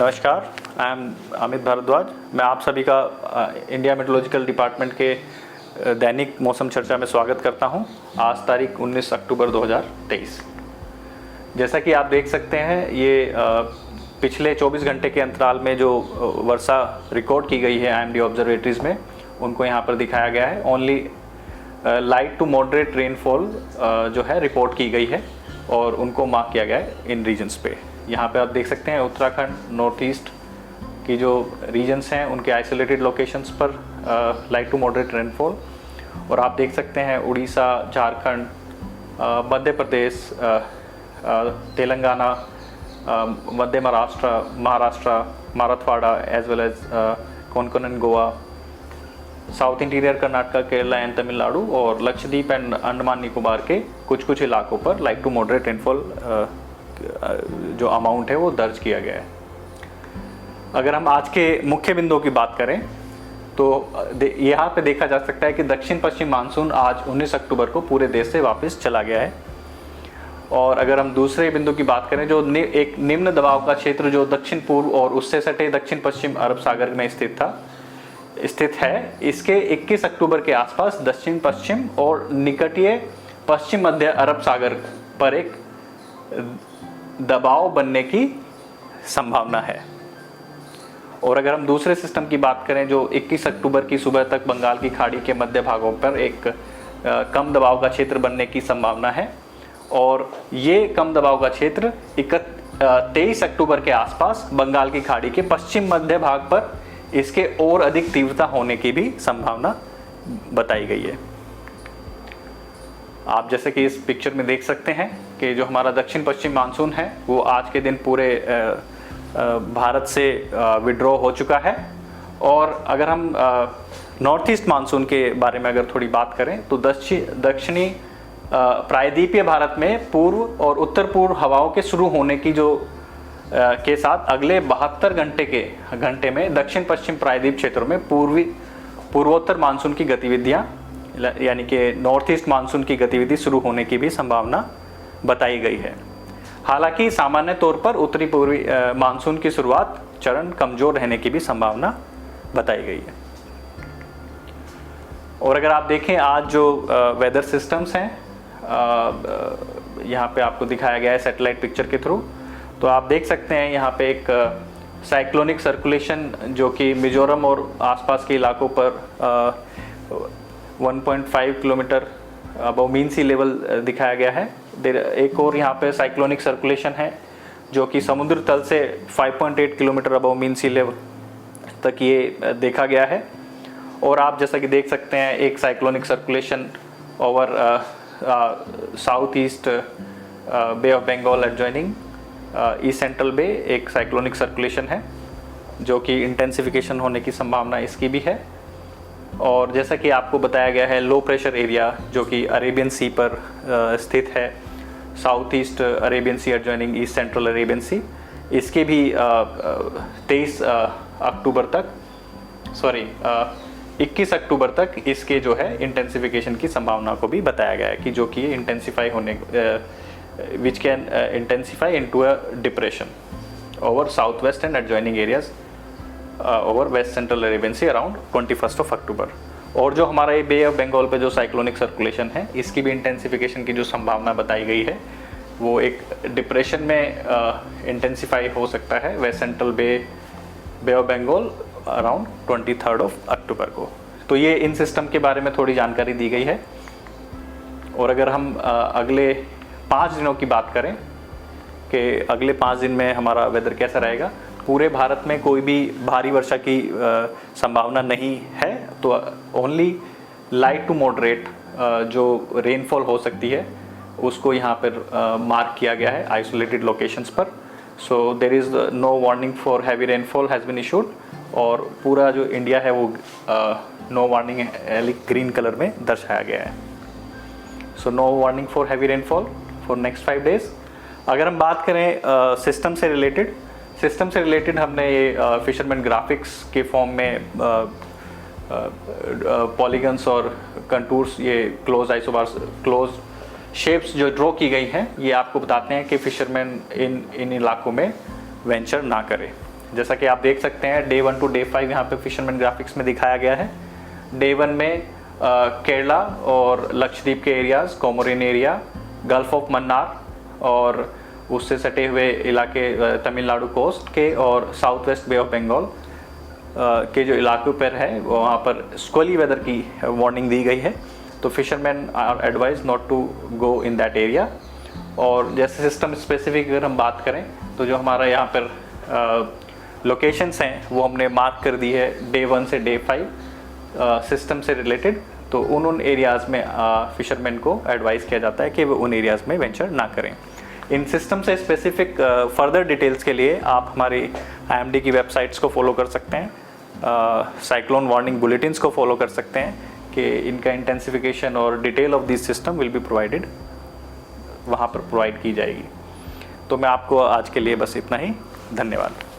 नमस्कार, I am Amit Bhardwaj. मैं आप सभी का इंडिया मेट्रोलॉजिकल डिपार्टमेंट के दैनिक मौसम चर्चा में स्वागत करता हूं। आज तारीख 19 अक्टूबर 2023। जैसा कि आप देख सकते हैं, ये पिछले 24 घंटे के अंतराल में जो वर्षा रिकॉर्ड की गई है IMD ऑब्जर्वेटरीज में, उनको यहाँ पर दिखाया गया है। Only light to moderate rainfall जो है रिपोर्ट की गई है और उनको मार्क किया गया है इन रीजन्स पे। यहाँ पे आप देख सकते हैं उत्तराखंड, नॉर्थ ईस्ट की जो रीजन्स हैं उनके आइसोलेटेड लोकेशंस पर लाइट टू मॉडरेट रेनफॉल, और आप देख सकते हैं Orissa, Jharkhand, Madhya Pradesh, Telangana, Madhya Maharashtra, Marathwada as well as Konkan and Goa, south interior Karnataka, Kerala and Tamil Nadu, और लक्षद्वीप एंड अंडमान निकोबार के कुछ कुछ इलाकों पर लाइट टू मॉडरेट रेनफॉल जो अमाउंट है वो दर्ज किया गया है। अगर हम आज के मुख्य बिंदुओं की बात करें तो यहाँ पे देखा जा सकता है कि दक्षिण पश्चिम मानसून आज 19 अक्टूबर को पूरे देश से वापस चला गया है। और अगर हम दूसरे बिंदु की बात करें, जो एक निम्न दबाव का क्षेत्र जो दक्षिण पूर्व और उससे सटे दक्षिण पश्चिम अरब सागर में स्थित है, इसके 21 अक्टूबर के आसपास दक्षिण पश्चिम और निकटीय पश्चिम मध्य अरब सागर पर एक दबाव बनने की संभावना है। और अगर हम दूसरे सिस्टम की बात करें, जो 21 अक्टूबर की सुबह तक बंगाल की खाड़ी के मध्य भागों पर एक कम दबाव का क्षेत्र बनने की संभावना है, और ये कम दबाव का क्षेत्र 23 अक्टूबर के आसपास बंगाल की खाड़ी के पश्चिम मध्य भाग पर इसके और अधिक तीव्रता होने की भी संभावना बताई गई है। आप जैसे कि इस पिक्चर में देख सकते हैं कि जो हमारा दक्षिण पश्चिम मानसून है वो आज के दिन पूरे भारत से विड्रॉ हो चुका है। और अगर हम नॉर्थ ईस्ट मानसून के बारे में अगर थोड़ी बात करें तो दक्षिणी प्रायद्वीपीय भारत में पूर्व और उत्तर पूर्व हवाओं के शुरू होने की के साथ अगले 72 घंटे में दक्षिण पश्चिम प्रायद्वीप क्षेत्रों में पूर्वोत्तर मानसून की गतिविधियां यानी कि नॉर्थ ईस्ट मानसून की गतिविधि शुरू होने की भी संभावना बताई गई है। हालांकि सामान्य तौर पर उत्तरी पूर्वी मानसून की शुरुआत चरण कमजोर रहने की भी संभावना बताई गई है। और अगर आप देखें आज जो वेदर सिस्टम्स हैं, यहाँ पे आपको दिखाया गया है सैटेलाइट पिक्चर के थ्रू, तो आप देख सकते हैं यहाँ पे एक साइक्लोनिक सर्कुलेशन जो कि मिजोरम और आसपास के इलाकों पर 1.5 किलोमीटर अबव मीन सी लेवल दिखाया गया है। एक और यहाँ पे साइक्लोनिक सर्कुलेशन है जो कि समुद्र तल से 5.8 किलोमीटर अबव मीन सी लेवल तक ये देखा गया है। और आप जैसा कि देख सकते हैं एक cyclonic circulation over south east bay of Bengal adjoining east central bay, एक साइक्लोनिक सर्कुलेशन है जो कि इंटेंसिफिकेशन होने की संभावना इसकी भी है। और जैसा कि आपको बताया गया है लो प्रेशर एरिया जो कि अरेबियन सी पर स्थित है, साउथ ईस्ट अरेबियन सी एडजॉइनिंग ईस्ट सेंट्रल अरेबियन सी, इसके भी 21 अक्टूबर तक इसके जो है इंटेंसिफिकेशन की संभावना को भी बताया गया है कि जो कि इंटेंसिफाई होने which can intensify into a depression over southwest and adjoining areas over west central Arabian Sea around 21st of October। और जो हमारा ये बे ऑफ बंगाल पे जो साइक्लोनिक सर्कुलेशन है, इसकी भी इंटेंसिफिकेशन की जो संभावना बताई गई है वो एक डिप्रेशन में इंटेंसिफाई हो सकता है west central Bay of Bengal around 23rd of October को। तो ये इन सिस्टम के बारे में थोड़ी जानकारी दी गई है। और अगर हम अगले 5 दिनों की बात करें कि अगले 5 दिन में हमारा वेदर कैसा रहेगा, पूरे भारत में कोई भी भारी वर्षा की संभावना नहीं है, तो ओनली लाइट टू मॉडरेट जो रेनफॉल हो सकती है उसको यहाँ पर मार्क किया गया है आइसोलेटेड लोकेशंस पर। So there is no warning for heavy rainfall has been issued, और पूरा जो इंडिया है वो नो वार्निंग ग्रीन कलर में दर्शाया गया है। So no warning for heavy rainfall for next 5 days. अगर हम बात करें सिस्टम से रिलेटेड हमने ये फिशरमैन ग्राफिक्स के फॉर्म में पॉलीगन्स और कंटूर्स, ये क्लोज शेप्स जो ड्रॉ की गई हैं, ये आपको बताते हैं कि फिशरमैन इन इलाकों में वेंचर ना करें। जैसा कि आप देख सकते हैं डे 1 टू डे 5 यहाँ पे फिशरमैन ग्राफिक्स में दिखाया गया है। डे 1 में केरला और लक्षद्वीप के areas, Comorin area, Gulf of Mannar और उससे सटे हुए इलाके तमिलनाडु कोस्ट के और south west Bay of Bengal के जो इलाकों पर है वहाँ पर स्क्वली वेदर की वार्निंग दी गई है। तो fisherman are advise not to go in that area. और जैसे सिस्टम स्पेसिफिक अगर हम बात करें तो जो हमारा यहाँ पर लोकेशंस हैं वो हमने मार्क कर दी है डे 1 से डे 5 सिस्टम से रिलेटेड। तो उन एरियाज़ में फिशरमैन को एडवाइस किया जाता है कि वो उन एरियाज़ में वेंचर ना करें। इन सिस्टम से स्पेसिफिक फर्दर डिटेल्स के लिए आप हमारी IMD की वेबसाइट्स को फॉलो कर सकते हैं, साइक्लोन वार्निंग बुलेटिन्स को फॉलो कर सकते हैं कि इनका इंटेंसिफिकेशन और detail of this system will be provided, वहाँ पर प्रोवाइड की जाएगी। तो मैं आपको आज के लिए बस इतना ही, धन्यवाद।